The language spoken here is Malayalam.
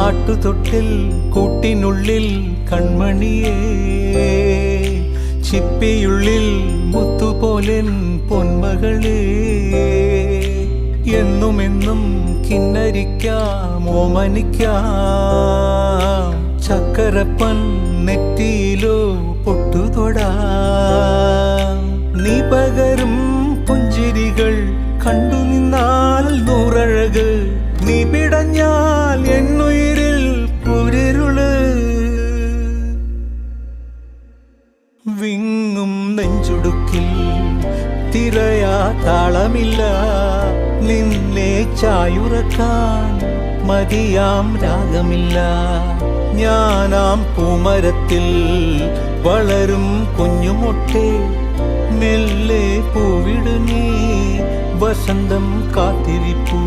ആട്ടുതൊട്ടിൽ കൂട്ടിനുള്ളിൽ കൺമണിയേ, ചിപ്പിയുള്ളിൽ മുത്തുപോലെൻ പൊന്മകളേ, എന്നുമെന്നും കിന്നരിക്കാം ഓമനിക്കാം, ചക്കരപ്പൻ നെറ്റിയിലോ പൊട്ടുതൊടാം. നീ പകരും പുഞ്ചിരികൾ കണ്ടു നിന്നാൽ നൂറഴക്, നീ പിടഞ്ഞാൽ എന്നുയിരിൽ കുരിരുള്. വിങ്ങും നെഞ്ചുടുക്കിൽ തിരയാ താളമില്ല, നിന്നെ ചായുറക്കാൻ മതിയാം രാഗമില്ല. ഞാനാം പൂമരത്തിൽ വളരും കുഞ്ഞുമൊട്ടെ, മെല്ലെ പൂവിടു നീ വസന്തം കാത്തിരിപ്പൂ.